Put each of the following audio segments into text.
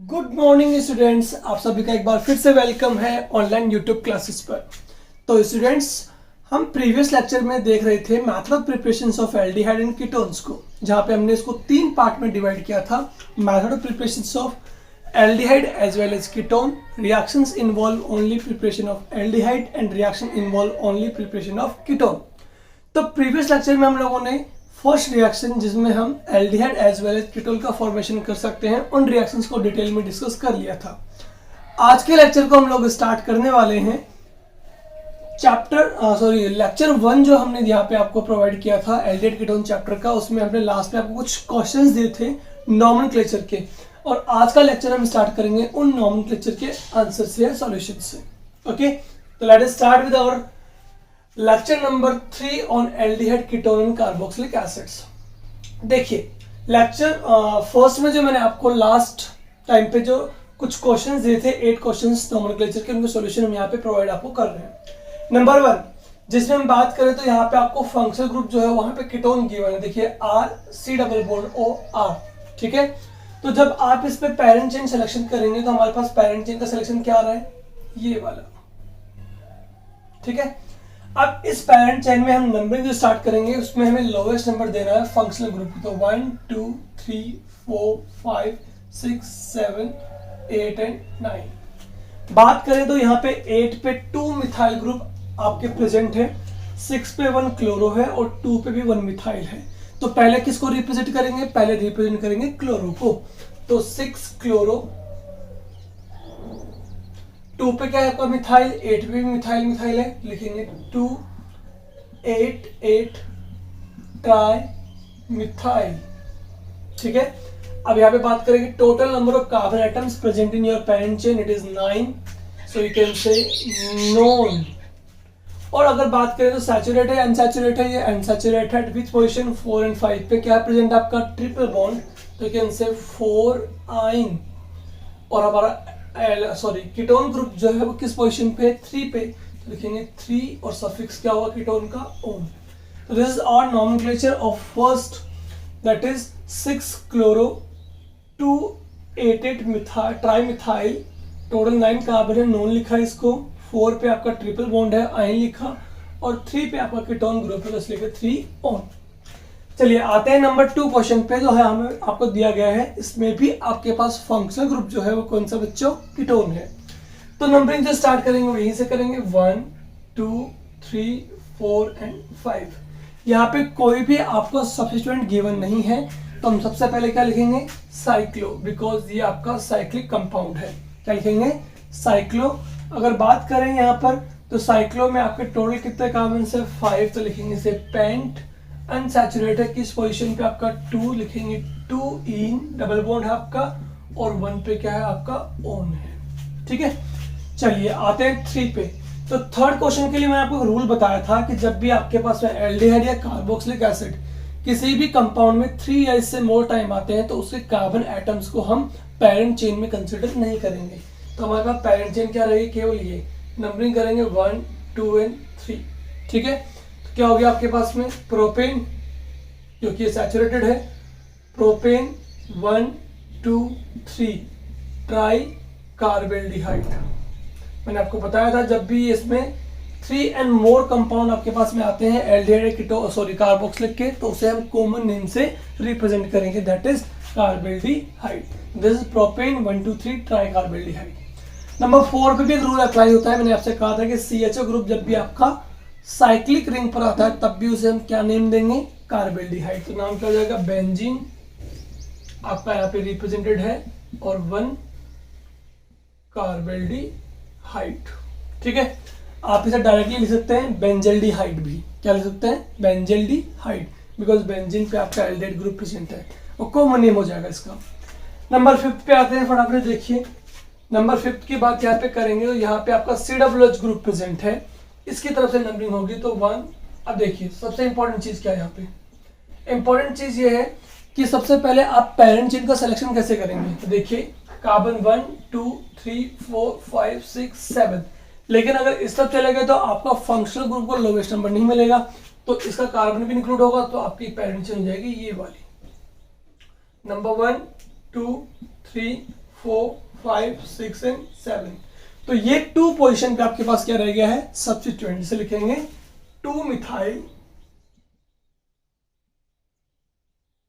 Good morning students, आप सभी का एक बार फिर से वेलकम है ऑनलाइन यूट्यूब क्लासेस पर। तो स्टूडेंट्स, हम प्रीवियस लेक्चर में देख रहे थे method of preparation of aldehyde and ketones को, जहां पे हमने इसको तीन पार्ट में डिवाइड किया था। Method of preparation of aldehyde as well as ketone, reactions involve only preparation of aldehyde and reaction involve only preparation of ketone. तो प्रीवियस लेक्चर में हम लोगों ने फर्स्ट रिएक्शन जिसमें हम aldehyde as well as ketone का formation कर सकते हैं, उन रिएक्शंस को डिटेल में डिस्कस कर लिया था। आज के लेक्चर को हम लोग स्टार्ट करने वाले हैं लेक्चर 1 जो हमने यहाँ पे आपको प्रोवाइड किया था एल्डिहाइड कीटोन चैप्टर का। उसमें हमने लास्ट में आपको कुछ क्वेश्चंस दिए थे नॉमेनक्लेचर के, और आज का लेक्चर हम स्टार्ट करेंगे उन नॉमेनक्लेचर के आंसर से या सॉल्यूशन से। ओके, तो let us start with our lecture number 3 on aldehyde ketone and carboxylic acids. देखिए, लेक्चर फर्स्ट में जो मैंने आपको लास्ट टाइम पे जो कुछ क्वेश्चंस दिए थे, 8 क्वेश्चंस नॉमेनक्लेचर के, उनके सॉल्यूशन हम यहाँ पे प्रोवाइड आपको कर रहे हैं। नंबर 1 जिसमें हम बात करें तो यहाँ पे आपको फंक्शनल ग्रुप जो है वहां पे कीटोन गिवन है। देखिए RC+O_R, ठीक है। तो जब आप इस पे पेरेंट चेन सिलेक्शन करेंगे तो हमारे पास पेरेंट चेन का सिलेक्शन क्या आ रहा है, ये वाला, ठीक है। अब इस पेरेंट चेन में हम नंबरिंग जो स्टार्ट करेंगे उसमें हमें लोवेस्ट नंबर देना है फंक्शनल ग्रुप। तो 1 2 3 4 5 6 7 8 एंड 9। बात करें तो यहाँ पे 8 पे 2 मिथाइल ग्रुप आपके प्रेजेंट है, 6 पे 1 क्लोरो है और 2 पे भी 1 मिथाइल है। तो पहले किसको रिप्रेजेंट करेंगे, पहले रिप्रेजेंट करेंगे क्लोरो को। तो 6 क्लोरो, 2 पे क्या है आपका मिथाइल, 8 पे भी मिथाइल है, लिखेंगे 2 8 8 ट्राई मिथाइल, ठीक है। अब यहाँ पे बात करेंगे total number of carbon atoms present in your parent chain, it is 9, so you can say known. और अगर बात करें तो सैचुरेटेड अनसैचुरेटेड है, ये अनसैचुरेटेड विच पोजीशन 4 एंड 5 पे क्या प्रेजेंट आपका ट्रिपल बॉन्ड, तो यू कैन से 4 आइन। और हमारा कीटोन ग्रुप जो है वो किस पोजीशन पे, 3 पे, तो लिखेंगे 3 और सफिक्स क्या होगा कीटोन का, ओन। तो this is our nomenclature of first, that is 6 chloro 2 8 8 methyl trimethyl, total 9 carbon है, नॉन लिखा है इसको। 4 पे आपका ट्रिपल बॉन्ड है, आयन लिखा, और 3 पे आपका कीटोन ग्रुप है, तो इसलिए 3 ऑन। चलिए आते हैं नंबर 2 क्वेश्चन पे, जो है हमें आपको दिया गया है। इसमें भी आपके पास फंक्शनल ग्रुप जो है वो कौन सा बच्चों, कीटोन है। तो नंबरिंग जो स्टार्ट करेंगे वो यहीं से करेंगे, 1 2 3 4 एंड 5। यहाँ पे कोई भी आपको सब्स्टिट्यूएंट गिवन नहीं है, तो हम सबसे पहले क्या लिखेंगे, साइक्लो, बिकॉज ये आपका साइक्लिक कंपाउंड है। क्या लिखेंगे, साइक्लो। अगर बात करें यहाँ पर तो साइक्लो में आपके टोटल कितने कार्बन से, 5, तो लिखेंगे से पेंट। अनसैचुरेटेड किस पोजीशन पे आपका 2, लिखेंगे 2 इन, डबल बॉन्ड है आपका, और 1 पे क्या है आपका ओन है, ठीक है। चलिए आते हैं 3 पे। तो थर्ड क्वेश्चन के लिए मैंने आपको रूल बताया था कि जब भी आपके पास में एल्डिहाइड या कार्बोक्सिलिक एसिड किसी भी कंपाउंड में 3 या इससे मोर टाइम आते हैं तो उसके कार्बन एटम्स को हम पेरेंट चेन में कंसिडर नहीं करेंगे। तो हमारे पास पेरेंट चेन क्या रहेगी, केवल ये नंबरिंग करेंगे 1 2 एंड 3, ठीक है। तो क्या हो गया आपके पास में, प्रोपेन, क्योंकि ये सैचुरेटेड है, प्रोपेन 1 2 3 ट्राई कार्बेल्डिहाइड। मैंने आपको बताया था जब भी इसमें 3 एंड मोर कंपाउंड आपके पास में आते हैं एल्डिहाइड कार्बोक्सिलिक के, तो उसे हम कॉमन नेम से रिप्रेजेंट करेंगे, that is carbaldehyde. This is propane 1 2 3 try carbaldehyde. Number 4 पे भी एक रूल अप्लाई होता है। मैंने आपसे कहा था कि CHO ग्रुप जब भी आपका साइक्लिक रिंग पर आता है तब भी उसे हम क्या नेम देंगे, कार्बेल्डिहाइड। तो नाम क्या हो जाएगा, बेंजीन आपका यहाँ पे रिप्रेजेंटेड है, और 1 कार्बेल्डिहाइड, ठीक है। आप इसे डायरेक्टली लिख सकते हैं बेंजल्डिहाइड भी। क्या लिख सकते हैं, बेंजल्डिहाइड, बिकॉज बेंजीन पे आपका एल्डिहाइड ग्रुप प्रेजेंट है, वो कॉमन नेम हो जाएगा इसका। नंबर 5 पे आते हैं, फटाफट देखिए। नंबर 5 की बात यहाँ पे करेंगे तो यहाँ पे आपका COOH ग्रुप प्रेजेंट है, इसकी तरफ से नंबरिंग होगी तो 1। अब देखिए सबसे इंपॉर्टेंट चीज क्या है यहाँ पे, इंपॉर्टेंट चीज ये है कि सबसे पहले आप पेरेंट चेन का सिलेक्शन कैसे करेंगे। तो देखिए कार्बन 1 2 3 4 5 6 7, लेकिन अगर इस तरफ चले गए तो आपका फंक्शनल ग्रुप को लोवेस्ट नंबर नहीं मिलेगा, तो इसका कार्बन भी इंक्लूड होगा, तो आपकी पेरेंट चेन हो जाएगी ये वाली, नंबर 1 2 3 4 5 6 एंड 7। तो ये 2 पोजीशन पे आपके पास क्या रह गया है, सब्स्टिट्यूएंट, जिसे लिखेंगे 2 मिथाइल,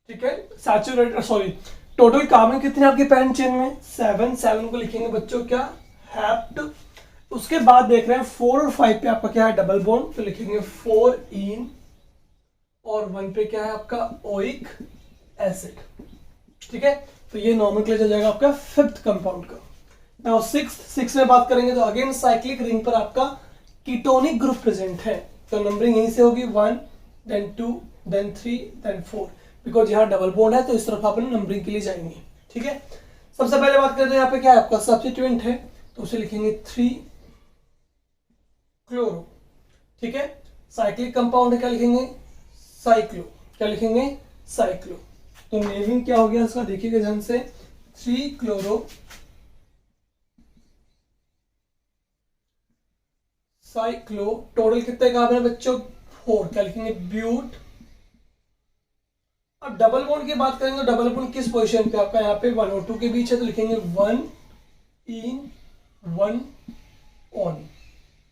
ठीक है, सैचुरेटेड, सॉरी टोटल कार्बन कितने आपके पैरेंट चेन में, 7, 7 को लिखेंगे बच्चों क्या, हैप्ट। उसके बाद देख रहे हैं 4 और 5 पे आपका क्या है, डबल बॉन्ड, तो लिखेंगे 4 इन, और 1 पे क्या है आपका ओइक एसिड, ठीक है। तो ये नॉमेनक्लेचर जाएगा आपका 5th कंपाउंड का। नाउ 6 में बात करेंगे तो अगेन साइक्लिक रिंग पर आपका कीटोनिक ग्रुप प्रेजेंट है, तो नंबरिंग यहीं से होगी 1 देन 2 देन 3 देन 4, बिकॉज यहाँ डबल बॉन्ड है तो इस तरफ अपन नंबरिंग के लिए जाएंगे, ठीक है। सबसे पहले बात करते हैं यहाँ पे क्या है आपका सब्स्टिट्यूएंट है, तो उसे लिखेंगे 3 क्लोरो, ठीक है। साइक्लिक कंपाउंड है, क्या लिखेंगे, साइक्लो, क्या लिखेंगे, साइक्लो। तो नेमिंग क्या हो गया इसका, देखिएगा ध्यान से, 3 क्लोरो साइक्लो। टोटल कितने कार्बन है बच्चों, 4, क्या लिखेंगे, ब्यूट। अब डबल बॉन्ड की बात करेंगे तो डबल बॉन्ड किस पोजीशन पे आपका, यहाँ पे 1 और 2 के बीच है, तो लिखेंगे 1 इन 1 ऑन,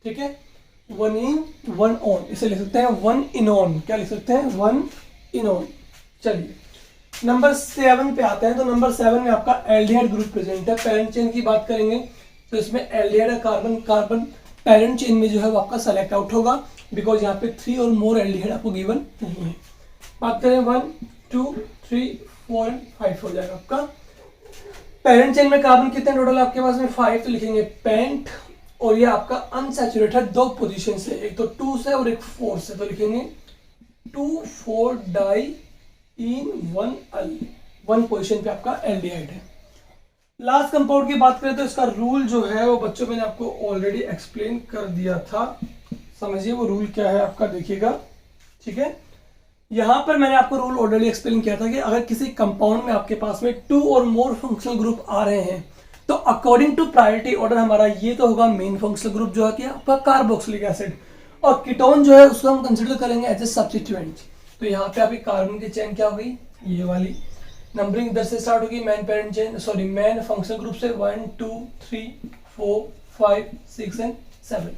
ठीक है, 1 इन 1 ऑन, इसे लिख सकते हैं 1 इन ऑन, क्या लिख सकते हैं, 1 इन ऑन। चलिए नंबर 7 पे आते हैं, तो नंबर 7 में आपका एल्डिहाइड ग्रुप प्रेजेंट है। पेरेंट चेन की बात करेंगे तो इसमें एल्डिहाइड कार्बन पेरेंट चेन में जो है वो आपका सेलेक्ट आउट होगा, बिकॉज यहाँ पे 3 और मोर एल्डिहाइड आपको गिवन नहीं है। बात करें 1 2 3 4 एंड 5 हो जाएगा आपका। पेरेंट चेन में कार्बन कितने टोटल आपके पास में, 5, तो लिखेंगे पेंट, और ये आपका अनसैचुरेटेड 2 पोजीशन से, एक तो 2 से और एक 4 से, तो लिखेंगे 2 4 डाई इन 1 अल, 1 पोजीशन पे आपका एल्डिहाइड है। लास्ट कंपाउंड की बात करें तो इसका रूल जो है वो बच्चों मैंने आपको ऑलरेडी एक्सप्लेन कर दिया था, समझिए वो रूल क्या है आपका, देखिएगा, ठीक है। यहां पर मैंने आपको रूल ऑलरेडी एक्सप्लेन किया था कि अगर किसी कंपाउंड में आपके पास में 2 और मोर फंक्शनल ग्रुप आ रहे हैं तो अकॉर्डिंग टू प्रायोरिटी ऑर्डर हमारा ये तो होगा मेन फंक्शनल ग्रुप जो है कि आपका कार्बोक्सिलिक एसिड, और कीटोन जो है उसको हम कंसिडर करेंगे एज ए सब्स्टिट्यूएंट। तो यहाँ पे आपकी कार्बन की चेन क्या होगी, ये वाली, नंबरिंग इधर से स्टार्ट होगी, man parent chain, sorry man functional group से 1 2 3 4 5 6 एंड 7।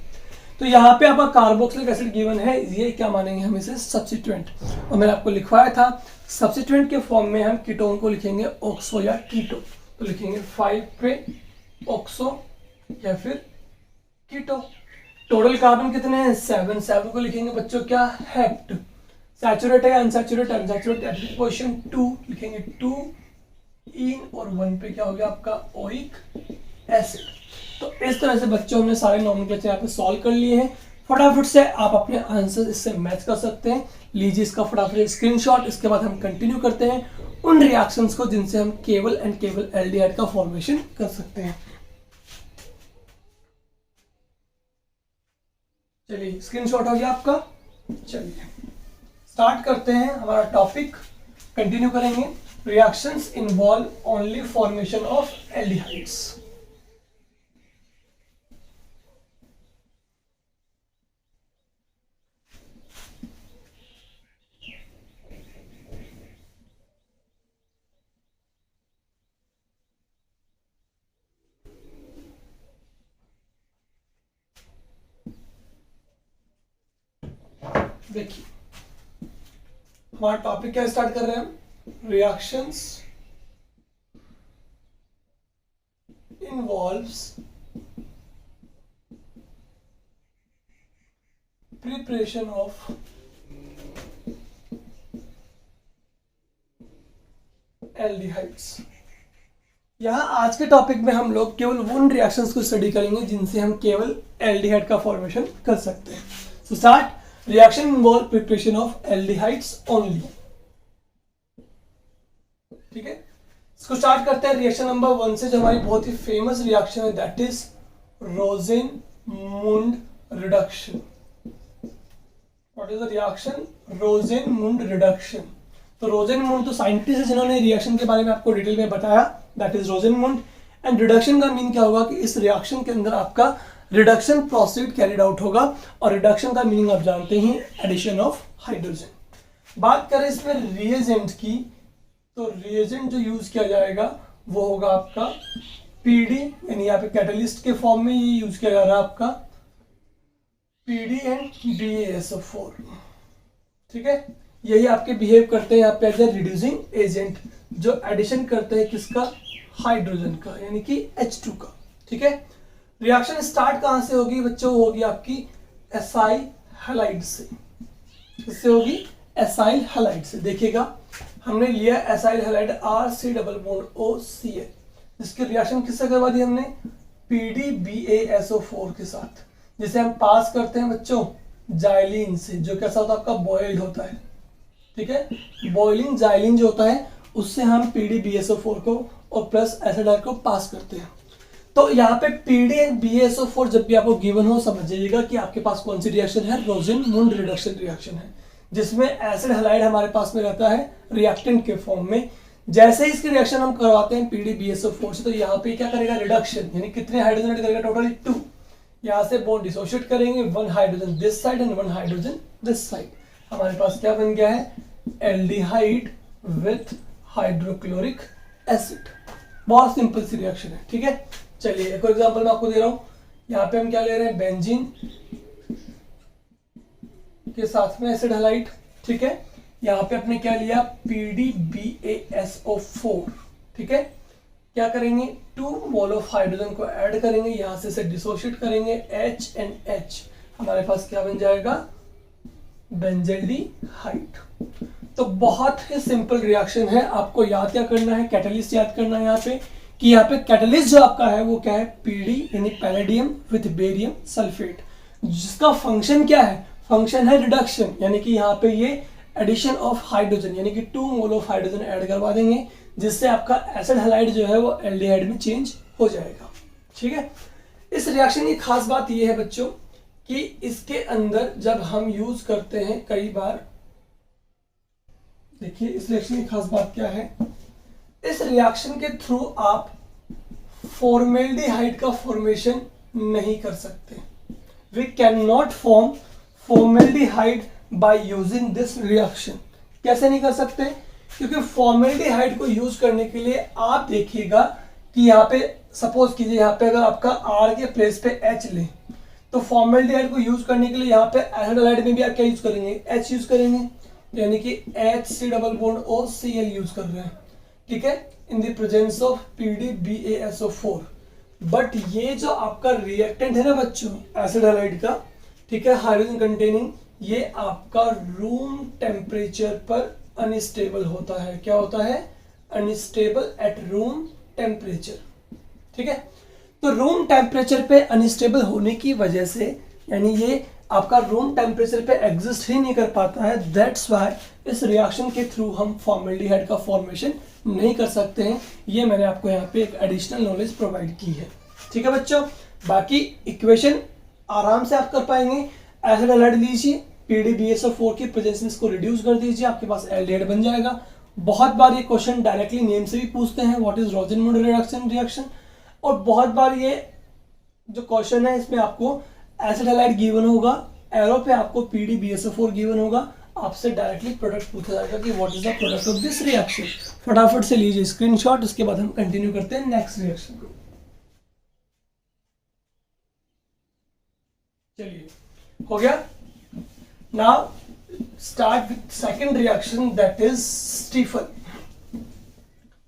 तो यहाँ पे आपका कार्बोक्सिलिक एसिड गिवन है, ये क्या मानेंगे हम इसे, सब्स्टिट्यूएंट। और मैंने आपको लिखवाया था सब्स्टिट्यूएंट के फॉर्म में हम कीटोन को लिखेंगे ऑक्सो या कीटो, तो लिखेंगे 5 पे ऑक्सो या फिर कीटो। टोटल कार्बन कितने हैं, 7, 7 को लिखेंगे बच्चों क्या, हेप्ट। सैचुरेट है अनसैचुरेट, अनसैचुरेट पोजीशन 2, लिखेंगे 2 इन, और 1 पे क्या हो गया आपका ओइक एसिड। तो इस तरह से बच्चों हमने सारे नॉमेनक्लेचर यहाँ पे सॉल्व कर लिए हैं। फटाफट से आप अपने आंसर इससे मैच कर सकते हैं। लीजिए इसका फटाफट स्क्रीनशॉट, इसके बाद हम कंटिन्यू करते हैं उन रिएक्शंस को जिनसे हम केवल एंड केवल एल्डिहाइड का फॉर्मेशन कर सकते हैं। चलिए स्क्रीनशॉट हो गया आपका। चलिए स्टार्ट करते हैं हमारा टॉपिक, कंटिन्यू करेंगे। Reactions involve only formation of aldehydes. देखिए हमारा टॉपिक क्या स्टार्ट कर रहे हैं हम, reactions involves preparation of aldehydes. यहां आज के टॉपिक में हम लोग केवल उन रिएक्शंस को स्टडी करेंगे जिनसे हम केवल एल्डिहाइड का फॉर्मेशन कर सकते हैं। So start, reaction involve preparation of aldehydes only. ठीक है, इसको स्टार्ट करते हैं रिएक्शन नंबर 1 से, जो हमारी बहुत ही फेमस रिएक्शन है, that is Rosenmund reduction. What is the reaction, Rosenmund reduction. तो रोजेनमुंड तो साइंटिस्ट है जिन्होंने रिएक्शन के बारे में आपको डिटेल में बताया, दैट इज रोजेनमुंड। एंड रिडक्शन का मीन क्या होगा कि इस रिएक्शन के अंदर आपका रिडक्शन प्रोसीड कैरिड आउट होगा, और रिडक्शन का मीनिंग आप जानते हैं, एडिशन ऑफ हाइड्रोजन। बात करें इसमें रिएजेंट की, तो रिएजेंट जो यूज किया जाएगा वो होगा आपका पीडी, यानी यहाँ पे कैटलिस्ट के फॉर्म में ये यूज किया जा रहा है आपका पीडी एंड BaSO4। ठीक है, यही आपके बिहेव करते हैं यहाँ पे एज ए रिड्यूसिंग एजेंट, जो एडिशन करते हैं किसका, हाइड्रोजन का, यानी कि H2 का। ठीक है, रिएक्शन स्टार्ट कहां से होगी बच्चों, होगी आपकी एसाइल हैलाइड से। किससे होगी, एसाइल हैलाइड से। देखिएगा हमने लिया एसाइल हैलाइड RC+OCl, जिसकी रिएक्शन किससे करवा दी हमने, PDBaSO4 के साथ, जिसे हम पास करते हैं बच्चों जाइलिन से, जो कैसा होता है आपका बॉइल्ड होता है। ठीक है, बॉइलिंग जाइलिन जो होता है उससे हम PDBaSO4 को और प्लस एसिड को पास करते हैं। तो यहाँ पे PD एंड BaSO4 जब भी आपको गिवन हो, समझ जाइएगा कि आपके पास कौन सी रिएक्शन है, रोजेनमुंड रिडक्शन रिएक्शन है, जिसमें एसिड हैलाइड हमारे पास में रहता है रिएक्टेंट के फॉर्म में। जैसे ही इसकी रिएक्शन हम करवाते हैं PDBaSO4 से, तो यहाँ पे क्या करेगा, रिडक्शन, यानी कितने हाइड्रोजन ऐड करेगा, टोटली 2। यहाँ से बॉन्ड डिसोशिएट करेंगे, 1 hydrogen this side and 1 hydrogen this side. हमारे पास क्या बन गया है, एल्डिहाइड विथ हाइड्रोक्लोरिक एसिड। बहुत सिंपल सी रिएक्शन है। ठीक है, चलिए एक और एग्जांपल मैं आपको दे रहा हूं। यहाँ पे हम क्या ले रहे हैं, बेंजीन के साथ में एसिड हैलाइड। ठीक है, यहाँ पे अपने क्या लिया, PDBaSO4। ठीक है, क्या करेंगे, 2 मोल ऑफ हाइड्रोजन को ऐड करेंगे, यहां से इसे डिसोशिएट करेंगे, H and H, हमारे पास क्या बन जाएगा, बेंजल्डिहाइड। तो बहुत ही सिंपल रिएक्शन है। आपको याद क्या करना है, कैटलिस्ट याद करना है यहाँ पे, कि यहाँ पे कैटलिस्ट जो आपका है वो क्या है, PD यानी पैलेडियम विथ बेरियम सल्फेट, जिसका फंक्शन क्या है, फंक्शन है रिडक्शन, यानी कि यहाँ पे ये एडिशन ऑफ हाइड्रोजन, यानी कि 2 मोल ऑफ हाइड्रोजन ऐड करवा देंगे, जिससे आपका एसिड हैलाइड जो है वो एल्डिहाइड में चेंज हो जाएगा। ठीक है, इस रिएक्शन की खास बात ये है बच्चों कि इसके अंदर जब हम यूज करते हैं कई बार, देखिए इस रिएक्शन की खास बात क्या है, इस रिएक्शन के थ्रू आप फॉर्मेल्डिहाइड का फॉर्मेशन नहीं कर सकते। We can not form formaldehyde by using this reaction. कैसे नहीं कर सकते, क्योंकि फॉर्मेल्डिहाइड को यूज करने के लिए आप देखिएगा कि यहाँ पे सपोज कीजिए, यहाँ पे अगर आपका R के प्लेस पे H लें, तो फॉर्मेल्डिहाइड को यूज करने के लिए यहाँ पे एसिड हैलाइड में भी आप क्या यूज करेंगे, H यूज करेंगे, यानी कि HC+OCl यूज कर रहे हैं। ठीक है, in the presence of PDBaSO4। But ये जो आपका रिएक्टेंट है ना बच्चों एसिड हैलाइड का, ठीक है, हाइड्रोजन कंटेनिंग, ये आपका रूम टेम्परेचर पर अनस्टेबल होता है। क्या होता है, अनस्टेबल एट रूम टेम्परेचर। ठीक है, तो रूम टेम्परेचर पे अनस्टेबल होने की वजह से, यानी ये आपका रूम टेम्परेचर पे एग्जिस्ट ही नहीं कर पाता है, दैट्स व्हाई इस रिएक्शन के थ्रू हम फॉर्मेल्डिहाइड का फॉर्मेशन नहीं कर सकते हैं। ये मैंने आपको यहाँ पे एक एडिशनल नॉलेज प्रोवाइड की है। ठीक है बच्चों, बाकी इक्वेशन आराम से आप कर पाएंगे। एसिड हैलाइड लीजिए, PDBaSO4 की प्रेजेंस में इसको रिड्यूस कर दीजिए, आपके पास एल्डिहाइड बन जाएगा। बहुत बार ये क्वेश्चन डायरेक्टली नेम से भी पूछते हैं, what is Rosenmund reduction reaction, और बहुत बार ये जो क्वेश्चन है इसमें आपको एसिड हैलाइड गिवन होगा, एरो पे आपको PDBaSO4 गिवन होगा, आपसे डायरेक्टली प्रोडक्ट पूछा जाएगा कि what is the product of this reaction. फटाफट से लीजिए स्क्रीनशॉट, उसके बाद हम कंटिन्यू करते हैं नेक्स्ट रिएक्शन को। चलिए हो गया। Now start with second reaction, that is Stephen.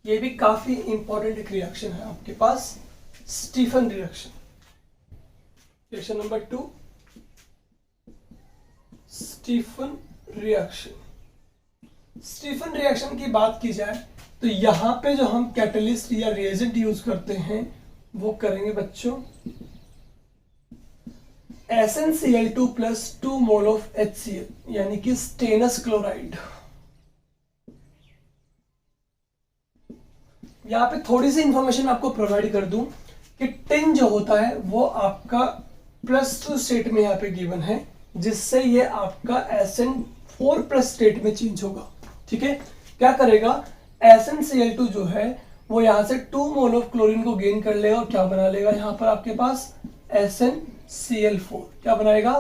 ये भी काफी इंपॉर्टेंट एक रिएक्शन है आपके पास, Stephen reaction. Reaction number 2, Stephen reaction. Stephen reaction की बात की जाए तो यहां पे जो हम कैटलिस्ट या रिएजेंट यूज करते हैं वो करेंगे बच्चों SnCl2 plus 2 mole of HCl, यानी कि स्टेनस क्लोराइड। यहां पे थोड़ी सी इंफॉर्मेशन आपको प्रोवाइड कर दूं कि टिन जो होता है वो आपका +2 स्टेट में यहाँ पे गिवन है, जिससे ये आपका SN4+ स्टेट में चेंज होगा। ठीक है, क्या करेगा, SnCl2 जो है वो यहाँ से 2 मोल ऑफ क्लोरीन को गेन कर लेगा और क्या बना लेगा, यहाँ पर आपके पास SnCl4। क्या बनाएगा,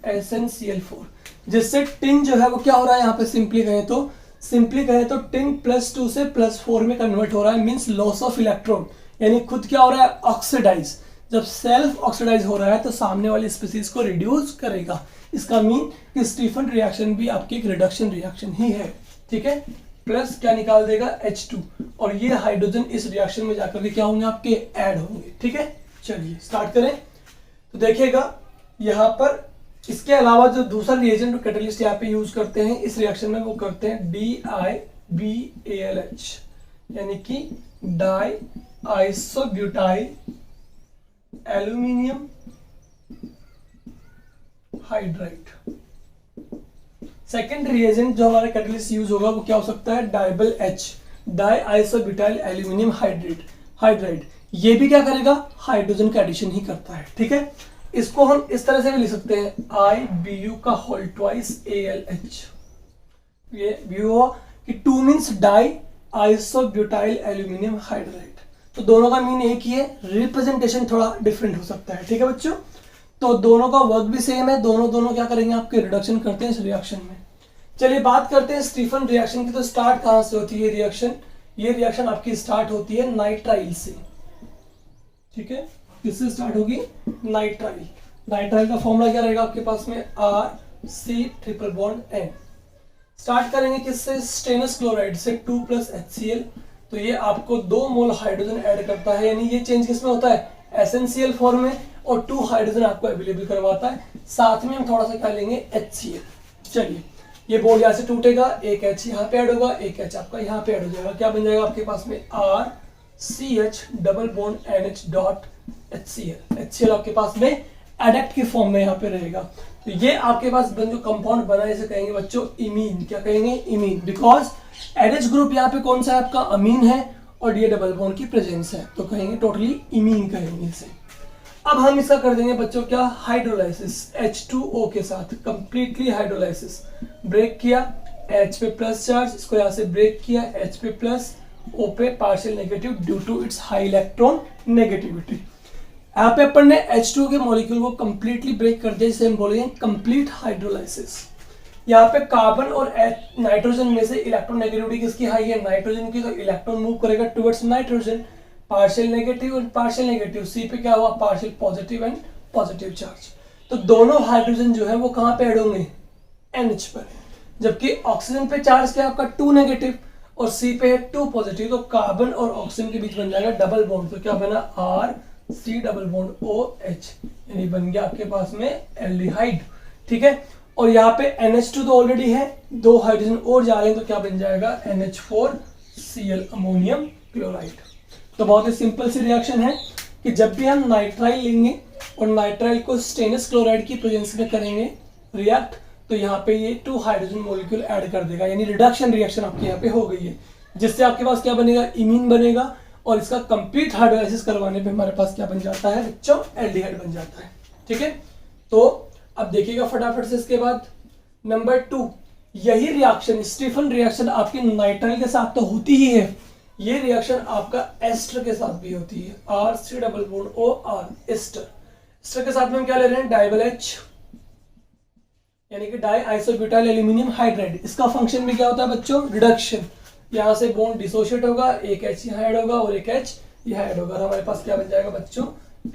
SnCl4, जिससे टिन जो है वो क्या हो रहा है, यहाँ पे सिंपली कहें तो सिंपली कहें तो 10+2 से +4 में कन्वर्ट हो रहा है, मीन्स लॉस ऑफ इलेक्ट्रॉन, यानी खुद क्या हो रहा है, ऑक्सीडाइज। जब सेल्फ ऑक्सीडाइज हो रहा है तो सामने वाली स्पीसीज को रिड्यूस करेगा। इसका मीन कि स्टीफन रिएक्शन भी आपकी एक रिडक्शन रिएक्शन ही है, ठीक है। प्लस क्या निकाल देगा, H2, और ये हाइड्रोजन इस रिएक्शन में जाकर के क्या होंगे, आपके ऐड होंगे, ठीक है। चलिए स्टार्ट करें। तो देखिएगा यहाँ पर इसके अलावा जो दूसरा रिएजेंट कैटलिस्ट यहाँ पे यूज करते हैं इस रिएक्शन में, वो करते हैं DiBALH, यानी कि die isobutyl aluminium hydride. Second reagent जो हमारा कैटलिस्ट यूज होगा वो क्या हो सकता है, डाइबल H, die isobutyl aluminium hydride. ये भी क्या करेगा, हाइड्रोजन का एडिशन ही करता है, ठीक है। इसको हम इस तरह से भी लिख सकते हैं IBU का होल ट्वाइस ALH। ये BU हुआ कि 2 means die isobutyl aluminium hydride. तो दोनों का मीन एक ही है, रिप्रेजेंटेशन थोड़ा डिफरेंट हो सकता है, ठीक है बच्चों। तो दोनों का वर्क भी सेम है, दोनों क्या करेंगे, आपके रिडक्शन करते हैं इस रिएक्शन में। चलिए बात करते हैं स्टीफन रिएक्शन की। तो स्टार्ट कहां से होती है रिएक्शन, ये रिएक्शन आपकी स्टार्ट होती है नाइट्राइल से, ठीक है। किससे स्टार्ट होगी, नाइट्राइल। नाइट्राइल का फॉर्मूला क्या रहेगा आपके पास में, RC∼N। स्टार्ट करेंगे किससे, स्टेनस क्लोराइड से 2+HCl। तो ये आपको 2 मोल हाइड्रोजन ऐड करता है, यानी ये चेंज किसमें होता है, एसेंशियल फॉर्म में, और 2 हाइड्रोजन आपको अवेलेबल करवाता है। साथ में हम थोड़ा सा क्या लेंगे, HCl। चलिए ये बोर्ड यहाँ से टूटेगा, एक H यहाँ पे ऐड होगा, एक H आपका यहाँ पे ऐड हो जाएगा। क्या बन जाएगा आपके पास में, RCH∼NH.HCl। HCl आपके पास में एडक्ट की फॉर्म में यहाँ पे रहेगा। तो ये आपके पास जो कंपाउंड बना है इसे कहेंगे बच्चों इमीन। क्या कहेंगे, इमीन, बिकॉज NH ग्रुप यहाँ पे कौन सा है आपका, अमीन है, और ये डबल बॉन्ड की प्रेजेंस है, तो कहेंगे टोटली इमीन कहेंगे इसे। अब हम इसका कर देंगे बच्चों क्या, हाइड्रोलाइसिस H2O के साथ, कंप्लीटली हाइड्रोलाइसिस। ब्रेक किया, H पे प्लस चार्ज, इसको यहाँ से ब्रेक किया, H पे प्लस, O पे partial negative due to its high electron negativity. यहाँ पे अपन ने H2 के मॉलिक्यूल को कंप्लीटली ब्रेक कर दिया, जिसे हम बोलेंगे कंप्लीट हाइड्रोलाइसिस। यहाँ पे कार्बन और नाइट्रोजन में से इलेक्ट्रॉन नेगेटिविटी किसकी हाई है, नाइट्रोजन की, तो इलेक्ट्रॉन मूव करेगा टुवर्ड्स नाइट्रोजन, पार्शियल नेगेटिव और पार्शियल नेगेटिव। सी पे क्या हुआ, partial positive and positive charge. तो दोनों हाइड्रोजन जो है वो कहाँ पे ऐड होंगे, NH पर, जबकि ऑक्सीजन पे चार्ज क्या है आपका 2 नेगेटिव और C पे है 2 पॉजिटिव। तो कार्बन और ऑक्सीजन के बीच बन जाएगा डबल बॉन्ड, तो क्या बना, RC∼OH, यानी बन गया आपके पास में एल्डिहाइड, ठीक है। और यहाँ पे NH2 तो ऑलरेडी है, 2 हाइड्रोजन और जा रहे हैं, तो क्या बन जाएगा, NH4Cl, अमोनियम क्लोराइड। तो बहुत ही सिंपल सी रिएक्शन है कि जब भी हम नाइट्राइल लेंगे और नाइट्राइल को स्टेनस क्लोराइड की प्रेजेंस में करेंगे रिएक्ट, तो यहाँ पे ये 2 हाइड्रोजन मॉलिक्यूल ऐड कर देगा, यानी रिडक्शन रिएक्शन आपके यहाँ पे हो गई है, जिससे आपके पास क्या बनेगा, इमीन बनेगा। और इसका कंप्लीट हाइड्रोलाइसिस करवाने पे हमारे पास क्या बन जाता है बच्चों, एल्डिहाइड बन जाता है, ठीक है। तो अब देखिएगा फटाफट से इसके बाद नंबर 2, यही रिएक्शन स्टीफन रिएक्शन आपकी नाइट्राइल के साथ तो होती ही है, ये रिएक्शन आपका एस्टर के साथ भी होती है, RC∼OR, एस्टर। एस्टर के साथ में हम क्या ले रहे हैं, डाइबल H, यानी कि डाई आइसोब्यूटाइल एल्यूमिनियम हाइड्राइड। इसका फंक्शन भी क्या होता है बच्चों, रिडक्शन। यहाँ से बॉन्ड डिसोशिएट होगा, एक H यहाँ ऐड होगा और एक H यहाँ ऐड होगा, और हमारे पास क्या बन जाएगा बच्चों,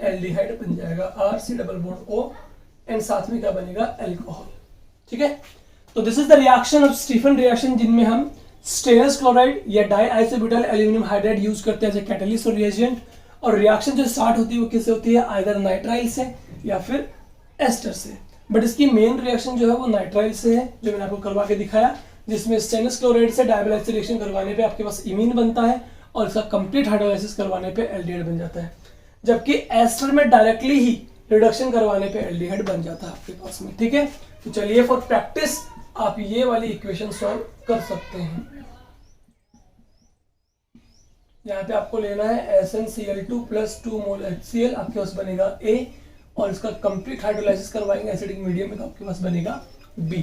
एल्डिहाइड बन जाएगा, RC∼O, एंड साथ में क्या बनेगा, अल्कोहल, ठीक है। तो this is the reaction of Stephen reaction, जिनमें हम स्टेनस क्लोराइड या di isobutyl aluminium hydride use करते हैं एज ए कैटलिस्ट और रिएजेंट। और रिएक्शन जो स्टार्ट होती है वो किससे होती है, आइदर नाइट्राइल से या फिर एस्टर से। बट इसकी मेन रिएक्शन जो है वो नाइट्राइल से है, जो मैंने आपको करवा के दिखाया, जिसमें स्टेनस क्लोराइड से डाइबल रिएक्शन करवाने पे आपके पास इमीन बनता है और इसका कंप्लीट हाइड्रोलाइसिस करवाने पे एल्डिहाइड बन जाता है, जबकि एस्टर में डायरेक्टली ही रिडक्शन करवाने पे एल्डिहाइड बन जाता है आपके पास में, ठीक है। तो चलिए फॉर प्रैक्टिस आप ये वाली इक्वेशन सॉल्व कर सकते हैं। यहाँ पे आपको लेना है SnCl2 + 2 मोल HCl, आपके पास बनेगा A, और इसका कंप्लीट हाइड्रोलाइसिस करवाएंगे एसिडिक मीडियम में, तो आपके पास बनेगा B।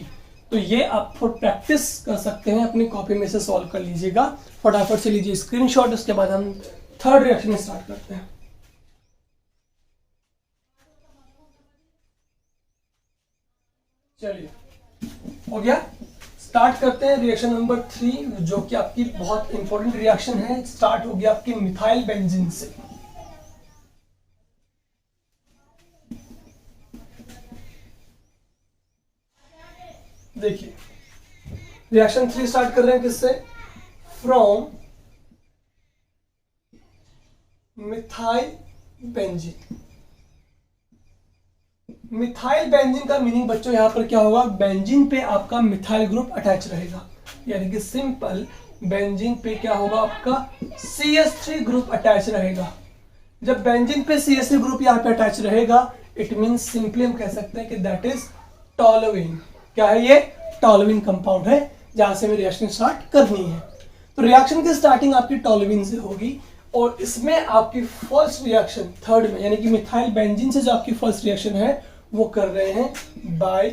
तो ये आप फॉर प्रैक्टिस कर सकते हैं, अपनी कॉपी में से सॉल्व कर लीजिएगा, फटाफट से लीजिए स्क्रीनशॉट। उसके बाद हम थर्ड रिएक्शन स्टार्ट करते हैं। चलिए हो गया, स्टार्ट करते हैं रिएक्शन नंबर 3, जो कि आपकी बहुत इंपॉर्टेंट रिएक्शन है। स्टार्ट होगी आपकी मिथाइल बेंजीन से। देखिए रिएक्शन 3 स्टार्ट कर रहे हैं किससे? From methyl benzene. Methyl benzene का मीनिंग बच्चों यहां पर क्या होगा? बेंजीन पे आपका मिथाइल ग्रुप अटैच रहेगा, यानी कि सिंपल बेंजीन पे क्या होगा? आपका CH3 ग्रुप अटैच रहेगा। जब बेंजीन पे CH3 ग्रुप यहाँ पे अटैच रहेगा, इट मींस सिंपली हम कह सकते हैं कि दैट इज टॉलुइन। क्या है ये? टॉलुइन कंपाउंड है, जहां से हमें रिएक्शन स्टार्ट करनी है। तो रिएक्शन की स्टार्टिंग आपकी टॉलुइन से होगी, और इसमें आपकी फर्स्ट रिएक्शन थर्ड में, यानी कि मिथाइल बेंजीन से जो आपकी फर्स्ट रिएक्शन है वो कर रहे हैं बाय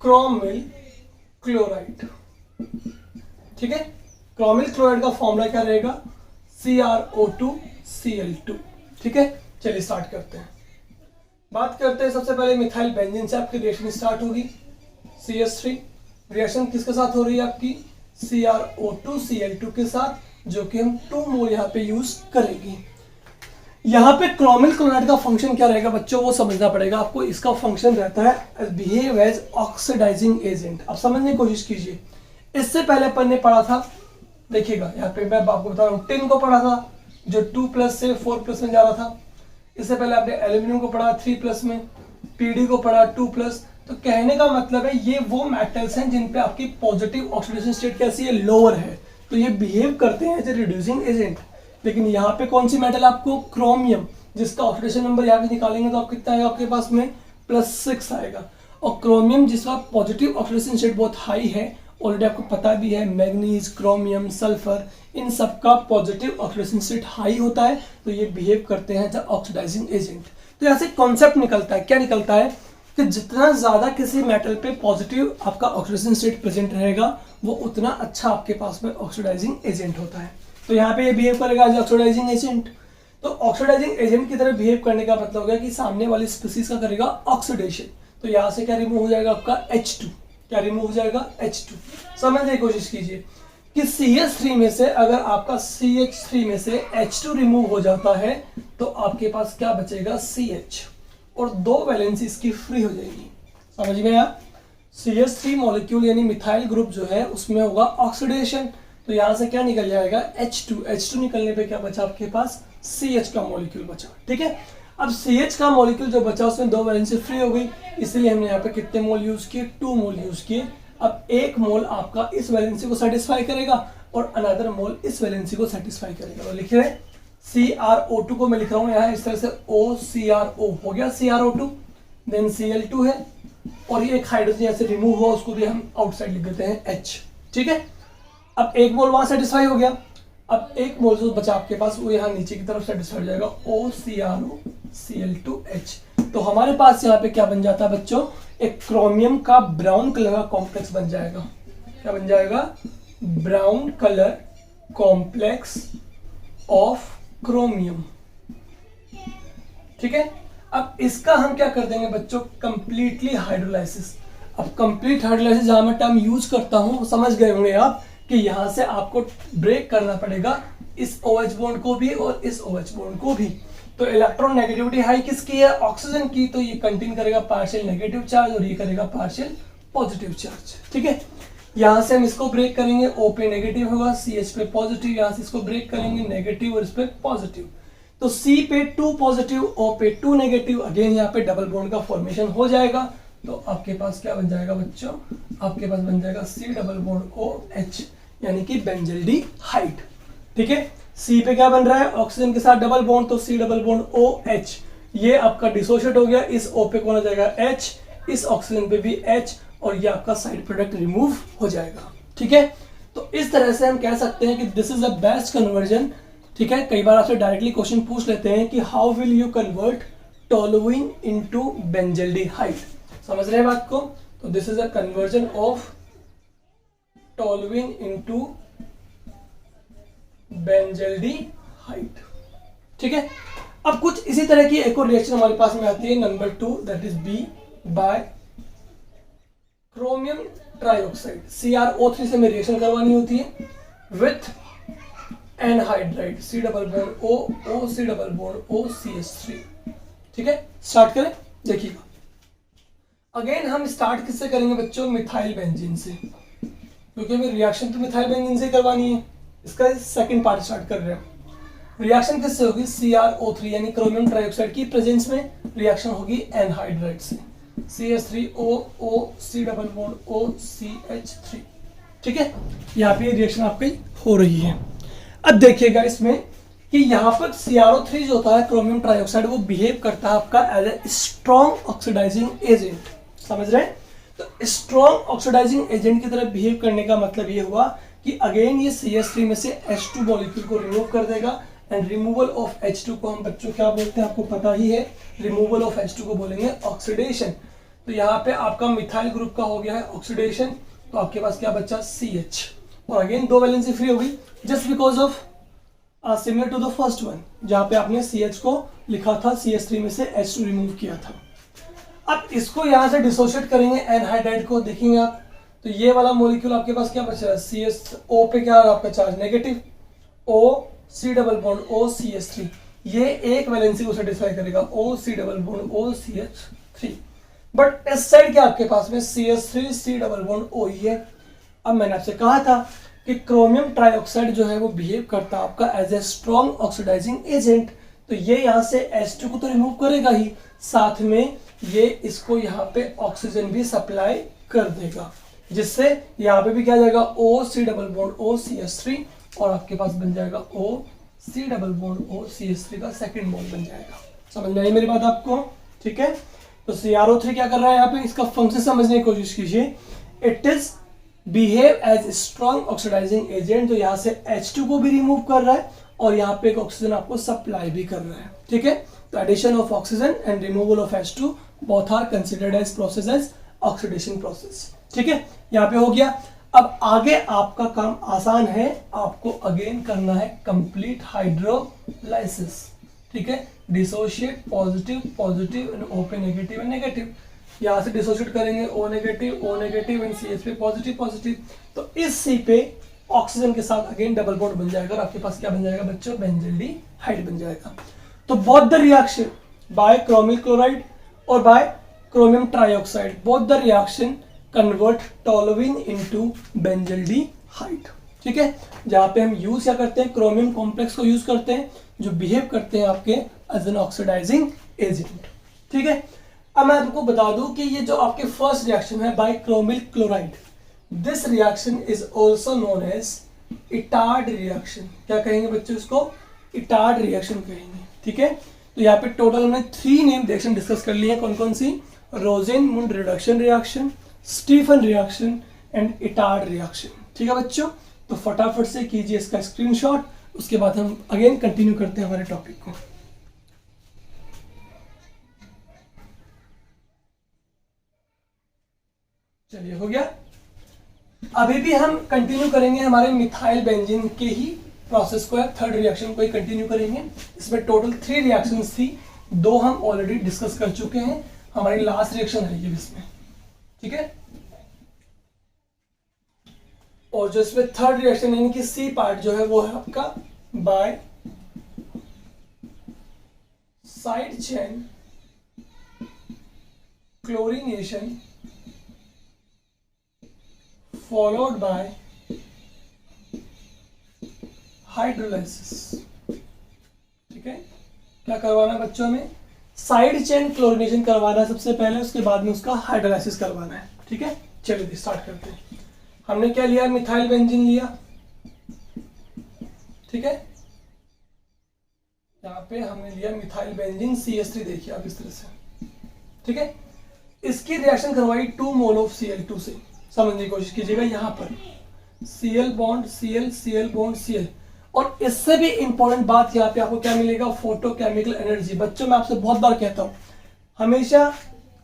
क्रोमिल क्लोराइड। ठीक है, क्रोमिल क्लोराइड का फॉर्मूला क्या रहेगा? CrO2Cl2। ठीक है, चलिए स्टार्ट करते हैं। बात करते हैं सबसे पहले मिथाइल बेंजीन से आपकी रिएक्शन स्टार्ट होगी। CH3 रिएक्शन किसके साथ हो रही है आपकी? CrO2Cl2 के साथ, जो कि हम 2 मोल यहाँ पे यूज करेंगे। यहाँ पे क्रोमिल क्लोराइड का फंक्शन क्या रहेगा बच्चों, वो समझना पड़ेगा आपको। इसका फंक्शन रहता है बिहेव एज ऑक्सीडाइजिंग एजेंट। आप समझने की कोशिश कीजिए। इससे पहले अपन ने पढ़ा था, देखिएगा यहाँ पे मैं आपको बता रहा हूँ, टिन को पढ़ा था जो 2+ से 4+ में जा रहा था। इससे पहले आपने एल्यूमिनियम को पढ़ा 3+ में, पीडी को पढ़ा 2+। तो कहने का मतलब है ये वो मेटल्स हैं जिन पे आपकी पॉजिटिव ऑक्सीडेशन स्टेट कैसी है? लोअर है, तो ये बिहेव करते हैं एज ए रिड्यूसिंग एजेंट। लेकिन यहाँ पे कौन सी मेटल? आपको क्रोमियम, जिसका ऑक्सीडेशन नंबर यहाँ पे निकालेंगे तो आप कितना आएगा आपके पास में? +6 आएगा। और क्रोमियम जिसका पॉजिटिव ऑक्सीडेशन स्टेट बहुत हाई है, ऑलरेडी आपको पता भी है, मैग्नीज, क्रोमियम, सल्फर, इन सब का पॉजिटिव ऑक्सीडेशन स्टेट हाई होता है, तो ये बिहेव करते हैं एज ऑक्सीडाइजिंग एजेंट। तो यहाँ से कॉन्सेप्ट निकलता है, क्या निकलता है कि जितना ज्यादा किसी मेटल पे पॉजिटिव आपका ऑक्सीडेशन स्टेट प्रेजेंट रहेगा, वो उतना अच्छा आपके पास में ऑक्सीडाइजिंग एजेंट होता है। तो यहाँ पे ये बिहेव करेगा एज ऑक्सीडाइजिंग एजेंट। तो ऑक्सीडाइजिंग एजेंट की तरह बिहेव करने का मतलब हो गया कि सामने वाली स्पीसीज का करेगा ऑक्सीडेशन। तो यहाँ से क्या रिमूव हो जाएगा आपका? H2। क्या रिमूव हो जाएगा? H2। समझने की कोशिश कीजिए कि CH3 में से अगर आपका CH3 में से H2 रिमूव हो जाता है, तो आपके पास क्या बचेगा? CH, और 2 वैलेंसी इसकी फ्री हो जाएगी। समझ गए आप? CH3 मॉलिक्यूल यानी मिथाइल ग्रुप जो है उसमें होगा ऑक्सीडेशन, तो यहां से क्या निकल जाएगा? H2 निकलने पे क्या बचा आपके पास? CH का मॉलिक्यूल बचा। ठीक है, अब CH का मॉलिक्यूल जो बचा उसमें 2 वैलेंसी फ्री हो गई, इसलिए हमने यहाँ पे कितने मोल यूज किए? 2 मोल यूज किए। अब 1 मोल आपका इस वैलेंसी को सेटिस्फाई करेगा और अनदर मोल इस वैलेंसी को सेटिस्फाई करेगा। तो लिख रहे हैं CrO2 को मैं लिख रहा हूँ यहाँ इस तरह से, OCrO हो गया CrO2, देन Cl2 है, और ये एक हाइड्रोजन यहाँ से रिमूव हुआ, उसको भी हम आउटसाइड लिख देते हैं H। ठीक है, अब 1 मोल वहां सेटिस्फाई हो गया। अब 1 मोल जो बचा आपके पास वो यहाँ नीचे की तरफ सेटिस्फाई हो जाएगा, OCrO Cl2H। तो हमारे पास यहाँ पे क्या बन जाता है बच्चों? एक क्रोमियम का ब्राउन कलर का कॉम्प्लेक्स बन जाएगा। क्या बन जाएगा? Brown colour complex of chromium. ठीक है, अब इसका हम क्या कर देंगे बच्चों? Completely hydrolysis. अब कंप्लीट हाइड्रोलाइसिस जहां मैं टर्म यूज करता हूं, समझ गए होंगे आप कि यहां से आपको ब्रेक करना पड़ेगा इस OH बॉन्ड को भी और इस OH बॉन्ड को भी। तो इलेक्ट्रॉन नेगेटिविटी हाई किसकी है? ऑक्सीजन की, तो ये कंटेन करेगा पार्शियल नेगेटिव चार्ज और ये करेगा पार्शियल पॉजिटिव चार्ज। ठीक है, यहां से हम इसको ब्रेक करेंगे, O पे नेगेटिव होगा, CH पे पॉजिटिव, यहां से इसको ब्रेक करेंगे नेगेटिव और इस पे पॉजिटिव। तो C पे 2 पॉजिटिव, O पे 2 नेगेटिव, अगेन यहाँ पे डबल बॉन्ड का फॉर्मेशन हो जाएगा। तो आपके पास क्या बन जाएगा बच्चों? आपके पास बन जाएगा C डबल बॉन्ड OH, यानी कि बेंजल्डिहाइड। ठीक है, C पे क्या बन रहा है? ऑक्सीजन के साथ डबल बॉन्ड, तो C डबल बॉन्ड OH, ये आपका डिसोशिएट हो गया। इस O पे कौन आ जाएगा? H, इस ऑक्सीजन पे भी H, और ये आपका साइड प्रोडक्ट रिमूव हो जाएगा। ठीक है, तो इस तरह से हम कह सकते हैं कि this is the best conversion. ठीक है, कई बार आपसे डायरेक्टली क्वेश्चन पूछ लेते हैं कि how will you convert toluene into benzaldehyde. समझ रहे हैं बात को? तो this is a conversion of toluene into benzaldehyde. ठीक है, अब कुछ इसी तरह की एक और रिएक्शन हमारे पास में आती है number 2, that is B by chromium trioxide CrO3 से हमें रिएक्शन करवानी होती है with anhydride C double bond O C double bond O CH3। ठीक है, स्टार्ट करें। देखिएगा, अगेन हम स्टार्ट किससे करेंगे बच्चों? मिथाइल बेंजीन से, क्योंकि हमें रिएक्शन तो मिथाइल बेंजीन से करवानी है। इसका सेकंड पार्ट स्टार्ट कर रहे हैं। रिएक्शन किससे होगी? CrO3 यानी क्रोमियम ट्राइऑक्साइड की प्रेजेंस में रिएक्शन होगी एनहाइड्राइड से CH3O C double bond O CH3। ठीक है, यहाँ पे रिएक्शन आपकी हो रही है। अब देखिएगा इसमें कि यहाँ पर CrO3 जो होता है क्रोमियम ट्राइऑक्साइड, वो बिहेव करता है आपका as a strong oxidising agent. समझ रहे हैं? तो स्ट्रॉन्ग ऑक्सीडाइजिंग एजेंट की तरह बिहेव करने का मतलब ये हुआ कि अगेन ये CH3 में से H2 मॉलिक्यूल को रिमूव कर देगा। एंड रिमूवल ऑफ H2 को हम बच्चों क्या बोलते हैं? आपको पता ही है, रिमूवल ऑफ H2 को बोलेंगे ऑक्सीडेशन। तो यहाँ पे आपका मिथाइल ग्रुप का हो गया है ऑक्सीडेशन, तो आपके पास क्या बचा? CH। और अगेन दो वैलेंसी फ्री हो गई just because of similar to the first one, जहाँ पे आपने CH को लिखा था, CH3 में से H2 रिमूव किया था। अब इसको यहाँ से डिसोशिएट करेंगे एनहाइड्राइड को, देखेंगे आप तो ये वाला मॉलिक्यूल आपके पास क्या बचा है? CHO पे क्या है आपका charge? Negative. O C double bond O CH3, ये एक वैलेंसी को सेटिस्फाई करेगा O C double bond O CH3। But इस साइड क्या आपके पास में? CH3 C double bond O ही है। अब मैंने आपसे कहा था कि क्रोमियम ट्राइऑक्साइड जो है वो बिहेव करता है आपका as a strong oxidising agent. तो ये यहाँ से H2 को तो रिमूव करेगा ही, साथ में ये इसको यहाँ पे ऑक्सीजन भी सप्लाई कर देगा, जिससे यहाँ पे भी क्या जाएगा? O C double bond O CH3, और आपके पास बन जाएगा O C double bond O CH3 का सेकंड बॉन्ड बन जाएगा। समझ में आई मेरी बात आपको? ठीक है, तो CrO3 क्या कर रहा है यहाँ पे? इसका फंक्शन समझने की कोशिश कीजिए। It is behave as strong oxidising agent, तो यहाँ से H2 को भी रिमूव कर रहा है और यहाँ पे एक ऑक्सीजन आपको सप्लाई भी कर रहा है। ठीक है, तो addition of oxygen and removal of H2 both are considered as process as oxidation process. ठीक है, यहाँ पे हो गया। अब आगे आपका काम आसान है, आपको अगेन करना है कंप्लीट हाइड्रोलाइसिस। ठीक है, dissociate positive positive and O पे नेगेटिव एंड नेगेटिव। यहाँ से डिसोशिएट करेंगे O नेगेटिव एंड CH पे पॉजिटिव पॉजिटिव। तो इस C पे ऑक्सीजन के साथ अगेन डबल बॉन्ड बन जाएगा और आपके पास क्या बन जाएगा बच्चों? बेंजल्डिहाइड बन जाएगा। तो both the reaction by chromyl chloride और by chromium trioxide, both the reaction convert toluene into benzaldehyde. ठीक है, जहां पे हम यूज क्या करते हैं? क्रोमियम कॉम्प्लेक्स को यूज करते हैं, जो बिहेव करते हैं आपके एज एन ऑक्सीडाइजिंग एजेंट। ठीक है, अब मैं आपको बता दूं कि ये जो आपके फर्स्ट रिएक्शन है by chromyl chloride, this reaction is also known as Etard reaction. क्या कहेंगे बच्चों? इसको इटार्ड रिएक्शन कहेंगे। ठीक है, तो यहाँ पे टोटल हमने 3 नेम रिएक्शन डिस्कस कर लिए हैं। कौन कौन सी? Rosenmund reduction reaction, Stephen reaction and Etard reaction. ठीक है बच्चों, तो फटाफट से कीजिए इसका स्क्रीनशॉट, उसके बाद हम अगेन कंटिन्यू करते हैं हमारे टॉपिक को। चलिए, हो गया। अभी भी हम कंटिन्यू करेंगे हमारे मिथाइल बेंजीन के ही प्रोसेस को, थर्ड रिएक्शन को ही कंटिन्यू करेंगे। इसमें टोटल 3 रिएक्शंस थी, 2 हम ऑलरेडी डिस्कस कर चुके हैं, हमारी लास्ट रिएक्शन है ये इसमें। ठीक है, और जो इसमें थर्ड रिएक्शन यानी कि C पार्ट जो है वो है आपका by side chain chlorination followed by hydrolysis. ठीक है, क्या करवाना है बच्चों में? साइड चेन क्लोरीनेशन करवाना है सबसे पहले, उसके बाद में उसका हाइड्रोलाइसिस करवाना है। ठीक है, चलिए स्टार्ट करते हैं। हमने क्या लिया? मिथाइल बेंजीन लिया। ठीक है, यहाँ पे हमने लिया मिथाइल बेंजीन CH3, देखिए आप इस तरह से। ठीक है, इसकी रिएक्शन करवाई 2 मोल ऑफ Cl2 से। समझने की कोशिश कीजिएगा, यहाँ पर Cl bond Cl, Cl bond Cl। और इससे भी इंपॉर्टेंट बात यहाँ पे आपको क्या मिलेगा? Photochemical energy. बच्चों मैं आपसे बहुत बार कहता हूँ, हमेशा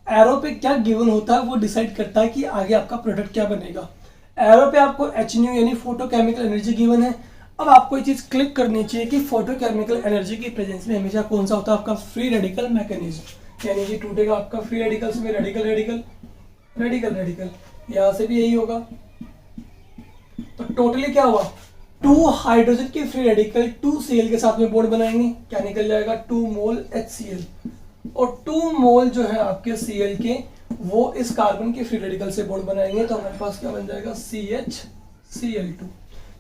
एरो पे क्या गिवन होता है वो डिसाइड करता है कि आगे आपका प्रोडक्ट क्या बनेगा। एरो पे आपको Hν यानी फोटोकेमिकल एनर्जी गिवन है। अब आपको ये चीज क्लिक करनी चाहिए कि फोटोकेमिकल एनर्जी की प्रेजेंस में हमेशा कौन सा होता है? आपका फ्री रेडिकल मैकेनिज्म, यानी कि टूटेगा आपका फ्री रेडिकल्स में रेडिकल रेडिकल रेडिकल रेडिकल। यहां से भी यही होगा। तो टोटली क्या हुआ, 2 हाइड्रोजन के फ्री रेडिकल 2 Cl के साथ में बॉन्ड बनाएंगे, क्या निकल जाएगा 2 मोल HCl, और 2 मोल जो है आपके Cl के वो इस कार्बन के फ्री रेडिकल से बॉन्ड बनाएंगे, तो हमारे पास क्या बन जाएगा CHCl2।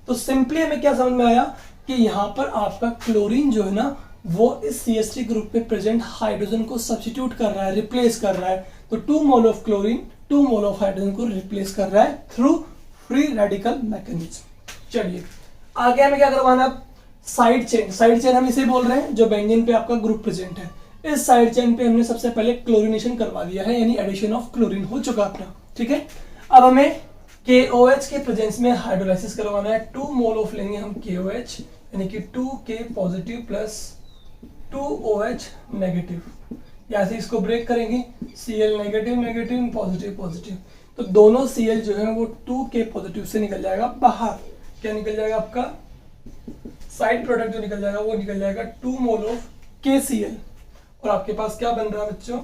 तो सिंपली हमें क्या समझ में आया कि यहाँ पर आपका क्लोरीन जो है ना वो इस CH3 ग्रुप में प्रेजेंट हाइड्रोजन को सब्स्टिट्यूट कर रहा है, रिप्लेस कर रहा है। तो 2 mole of chlorine 2 mole of hydrogen को रिप्लेस कर रहा है थ्रू फ्री रेडिकल मैकेनिज्म। चलिए आगे हमें क्या करवाना, साइड चेन। साइड चेन हम इसे बोल रहे हैं जो बेंजीन पे आपका ग्रुप प्रेजेंट है। इस साइड चेन पे हमने सबसे पहले क्लोरीनेशन करवा दिया है, यानी एडिशन ऑफ क्लोरीन हो चुका अपना, ठीक है। अब हमें KOH के प्रेजेंस में हाइड्रोलाइसिस करवाना है। 2 मोल ऑफ लेंगे हम KOH, यानी कि 2K positive plus 2OH negative, यहाँ से इसको ब्रेक करेंगे, Cl negative negative positive positive, तो दोनों Cl जो है वो 2K पॉजिटिव से निकल जाएगा बाहर। क्या निकल जाएगा आपका साइड प्रोडक्ट जो निकल जाएगा वो निकल जाएगा 2 मोल ऑफ KCl, और आपके पास क्या बन रहा है बच्चों,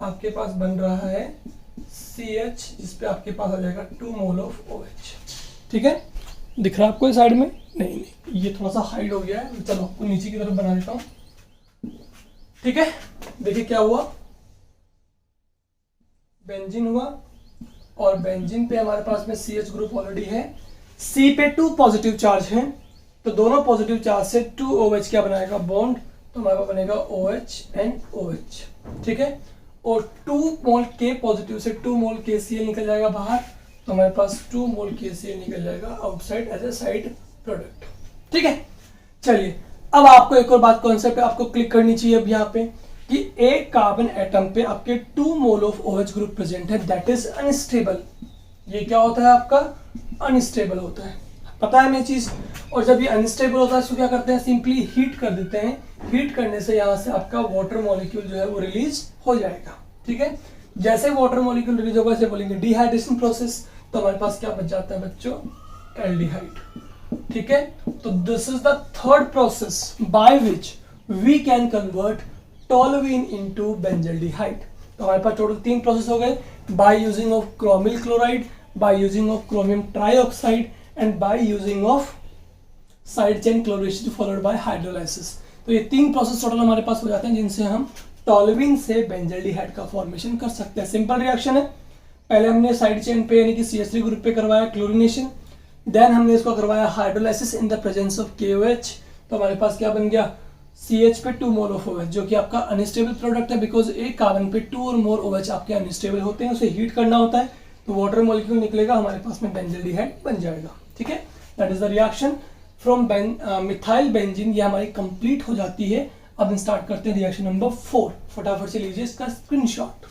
आपके पास बन रहा है CH, जिसपे आपके पास आ जाएगा 2 मोल ऑफ OH। ठीक है, दिख रहा है आपको इस साइड में? नहीं, ये थोड़ा सा हाइड हो गया है, चलो आपको नीचे की तरफ बना देता हूँ। ठीक है, देखिए क्या हुआ, बेंजीन हुआ, और बेंजीन पे हमारे पास में CH ग्रुप ऑलरेडी है, C पे 2 पॉजिटिव चार्ज है, तो दोनों पॉजिटिव चार्ज से 2 OH क्या बनाएगा बॉन्ड, तो हमारे पास बनेगा OH एंड OH। ठीक है, और 2 मोल K पॉजिटिव से 2 मोल KCl निकल जाएगा बाहर, तो हमारे पास 2 मोल KCl निकल जाएगा outside as a side product. ठीक है, चलिए अब आपको एक और बात कॉन्सेप्ट आपको क्लिक करनी चाहिए अब यहाँ पे कि एक कार्बन एटम पे आपके 2 mole of OH group present है, दैट इज अनस्टेबल। ये क्या होता है आपका, अनस्टेबल होता है, पता है हमें चीज। और जब ये अनस्टेबल होता है तो क्या करते हैं, सिंपली हीट कर देते हैं, हीट करने से यहाँ से आपका वाटर मॉलिक्यूल जो है वो रिलीज हो जाएगा। ठीक है, जैसे वाटर मॉलिक्यूल रिलीज होगा इसे बोलेंगे डिहाइड्रेशन प्रोसेस, तो हमारे पास क्या बच जाता है बच्चों, एल्डिहाइड। ठीक है, तो this is the third process by which we can convert toluene into benzaldehyde. तो हमारे पास टोटल 3 प्रोसेस हो गए, by using of chromyl chloride, by using of chromium trioxide and by using of side chain chlorination followed by hydrolysis. तो ये 3 process total हमारे पास हो जाते हैं जिनसे हम टोलुइन से बेंजल्डिहाइड का फॉर्मेशन कर सकते हैं। सिंपल रिएक्शन है, पहले हमने साइड चेन पे यानी कि CH3 ग्रुप पे करवाया क्लोरिनेशन, देन हमने इसको करवाया hydrolysis in the presence of KOH, तो हमारे पास क्या बन गया, CH पे 2 मोल ऑफ OH, जो कि आपका अनस्टेबल प्रोडक्ट है, बिकॉज एक कार्बन पे 2 और मोर OH आपके अनस्टेबल होते हैं, उसे हीट करना होता है, तो वाटर मॉलिक्यूल निकलेगा, हमारे पास में बेंजल्डिहाइड बन जाएगा। ठीक है, that is the reaction from methyl benzene, ये हमारी कंप्लीट हो जाती है। अब हम स्टार्ट करते हैं रिएक्शन नंबर 4, फटाफट से लीजिए इसका screenshot.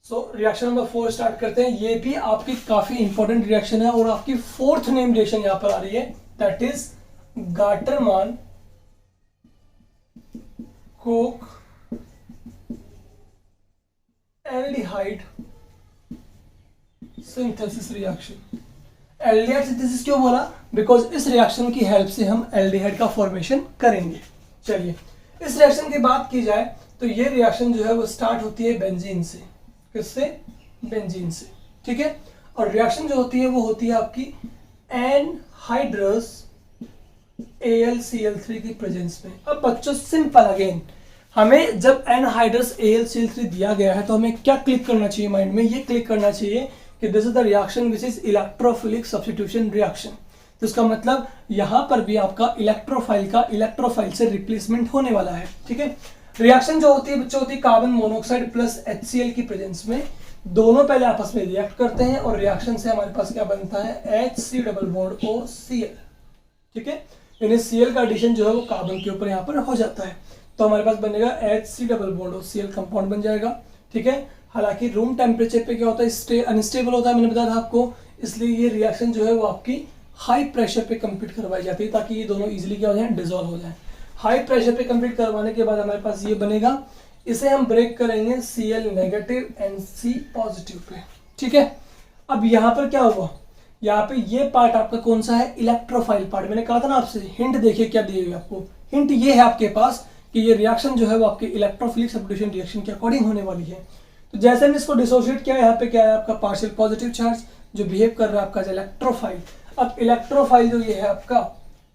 So reaction number 4 start करते हैं। ये भी आपकी काफी इंपॉर्टेंट रिएक्शन है और आपकी 4th नेम रिएक्शन यहां पर आ रही है, that is Gattermann Koch aldehyde synthesis reaction. Aldehyde synthesis क्यों बोला, बिकॉज इस रिएक्शन की हेल्प से हम एल्डिहाइड का फॉर्मेशन करेंगे। चलिए इस रिएक्शन की बात की जाए तो ये रिएक्शन जो है वो स्टार्ट होती है बेंजीन से, किससे, बेंजीन से। ठीक है, और रिएक्शन जो होती है वो होती है आपकी एनहाइड्रस AlCl3 की प्रेजेंस में। अब बच्चों सिंपल अगेन, हमें जब एनहाइड्रस AlCl3 दिया गया है तो हमें क्या क्लिक करना चाहिए माइंड में, ये क्लिक करना चाहिए कि this is the reaction which is electrophilic substitution reaction. तो इसका मतलब यहां पर भी आपका इलेक्ट्रोफाइल का इलेक्ट्रोफाइल से रिप्लेसमेंट होने वाला है। ठीक है, रिएक्शन जो होती है बच्चों होती है कार्बन मोनोऑक्साइड प्लस HCl की प्रेजेंस में, दोनों पहले आपस में रिएक्ट करते हैं और रिएक्शन से हमारे पास क्या बनता है, HC डबल बॉन्ड OCl। ठीक है, यानी Cl का एडिशन जो है वो कार्बन के ऊपर यहाँ पर हो जाता है, तो हमारे पास बनेगा HC double bond OCl compound बन जाएगा। ठीक है, हालांकि रूम टेम्परेचर पे क्या होता है, अनस्टेबल होता है, मैंने बताया था आपको, इसलिए ये रिएक्शन जो है वो आपकी हाई प्रेशर पे कंप्लीट करवाई जाती है ताकि ये दोनों इजीली क्या हो जाए, डिसॉल्व हो जाए। हाई प्रेशर पे कंप्लीट करवाने के बाद हमारे पास ये बनेगा, इसे हम ब्रेक करेंगे Cl negative and C positive pay. ठीक है, अब यहाँ पर क्या हुआ, यहाँ पे ये पार्ट आपका कौन सा है, इलेक्ट्रोफाइल पार्ट। मैंने कहा था ना आपसे, हिंट देखिए क्या दिए हुए आपको, हिंट ये है आपके पास कि ये रिएक्शन जो है वो आपके इलेक्ट्रोफिलिक सब्स्टिट्यूशन रिएक्शन के अकॉर्डिंग होने वाली है। तो जैसे हमने इसको डिसोशिएट किया, यहाँ पे क्या है आपका पार्शियल पॉजिटिव चार्ज जो बिहेव कर रहा है आपका इलेक्ट्रोफाइल। अब इलेक्ट्रोफाइल जो ये है आपका,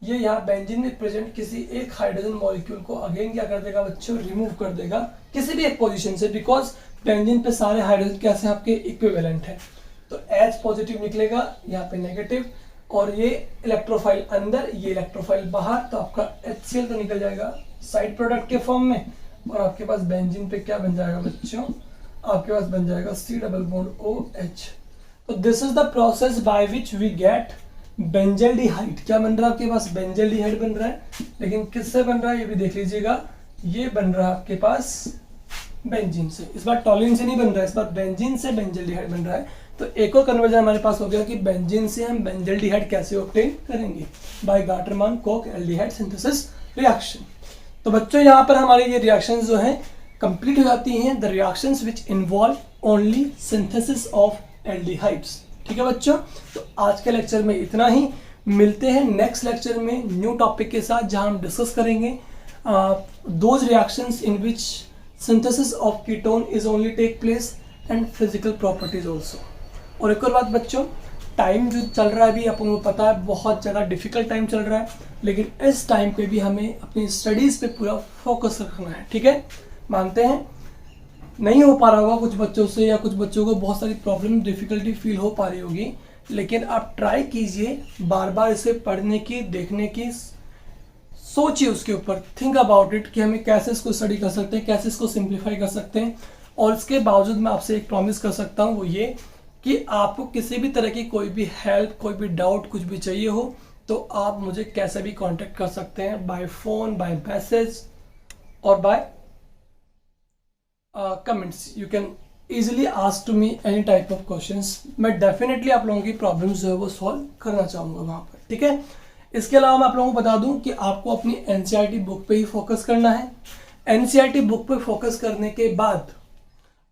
ये यहाँ बेंजीन में प्रेजेंट किसी एक हाइड्रोजन मॉलिक्यूल को अगेन क्या कर देगा बच्चों, रिमूव कर देगा किसी भी एक पोजीशन से, बिकॉज बेंजीन पे सारे हाइड्रोजन कैसे आपके इक्विवेलेंट है। तो H पॉजिटिव निकलेगा, यहाँ पे नेगेटिव, और ये इलेक्ट्रोफाइल अंदर, ये इलेक्ट्रोफाइल बाहर, तो आपका HCl तो निकल जाएगा साइड प्रोडक्ट के फॉर्म में, और आपके पास बेंजीन पे क्या बन जाएगा बच्चों, आपके पास बन जाएगा C डबल बॉन्ड OH। तो this is the process by which we get benzaldehyde. क्या बन रहा है आपके पास, बेंजल्डिहाइड बन रहा है, लेकिन किससे बन रहा है ये भी देख लीजिएगा, ये बन रहा है आपके पास बेंजीन से। इस बार टॉलिन से नहीं बन रहा है, इस बार बेंजीन से बेंजल्डिहाइड बन रहा है। तो एक और कन्वर्जन हमारे पास हो गया कि बेंजीन से हम बेंजल्डिहाइड कैसे ऑब्टेन करेंगे, by Gattermann Koch aldehyde synthesis reaction. तो बच्चों यहाँ पर हमारे ये रिएक्शंस जो हैं कंप्लीट हो जाती हैं, the reactions which involve only synthesis of aldehydes. ठीक है बच्चों, तो आज के लेक्चर में इतना ही, मिलते हैं नेक्स्ट लेक्चर में न्यू टॉपिक के साथ, जहां हम डिस्कस करेंगे those reactions in which synthesis of ketone is only take place and physical properties also. और एक और बात बच्चों, टाइम जो चल रहा है अभी अपन को पता है बहुत ज़्यादा डिफिकल्ट टाइम चल रहा है, लेकिन इस टाइम पे भी हमें अपनी स्टडीज़ पे पूरा फोकस रखना है। ठीक है, मानते हैं नहीं हो पा रहा होगा कुछ बच्चों से, या कुछ बच्चों को बहुत सारी प्रॉब्लम डिफिकल्टी फील हो पा रही होगी, लेकिन आप ट्राई कीजिए बार बार इसे पढ़ने की, देखने की, सोचिए उसके ऊपर, थिंक अबाउट इट कि हमें कैसे इसको स्टडी कर सकते हैं, कैसे इसको सिंप्लीफाई कर सकते हैं। और इसके बावजूद मैं आपसे एक प्रॉमिस कर सकता हूँ, वो ये कि आपको किसी भी तरह की कोई भी हेल्प, कोई भी डाउट, कुछ भी चाहिए हो तो आप मुझे कैसे भी कांटेक्ट कर सकते हैं, बाय फोन, बाय मैसेज और by comments. You can easily ask to me any type of questions. मैं डेफिनेटली आप लोगों की प्रॉब्लम्स जो है वो सॉल्व करना चाहूँगा वहाँ पर। ठीक है, इसके अलावा मैं आप लोगों को बता दूं कि आपको अपनी एनसीईआरटी बुक पे ही फोकस करना है। एनसीईआरटी बुक पे फोकस करने के बाद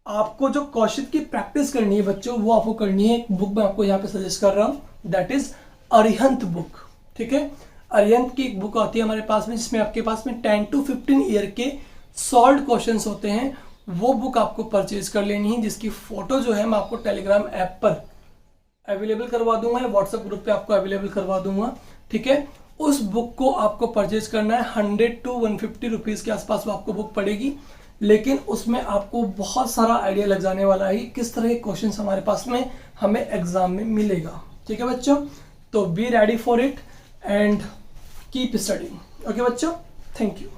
आपको जो क्वेश्चन की प्रैक्टिस करनी है बच्चों, वो आपको करनी है। एक बुक मैं आपको यहाँ पे सजेस्ट कर रहा हूँ, दैट इज अरिहंत बुक। ठीक है, अरिहंत की एक बुक आती है हमारे पास में, जिसमें आपके पास में 10 to 15 ईयर के सॉल्व क्वेश्चंस होते हैं। वो बुक आपको परचेज कर लेनी है, जिसकी फोटो जो है मैं आपको टेलीग्राम ऐप पर अवेलेबल करवा दूंगा या व्हाट्सएप ग्रुप पे आपको अवेलेबल करवा दूंगा। ठीक है, उस बुक को आपको परचेज करना है। 100 to 150 रुपीज़ के आसपास वो आपको बुक पड़ेगी, लेकिन उसमें आपको बहुत सारा आइडिया लग जाने वाला है कि किस तरह के क्वेश्चन हमारे पास में हमें एग्जाम में मिलेगा। ठीक है बच्चों, तो be ready for it and keep studying. Okay बच्चों, थैंक यू।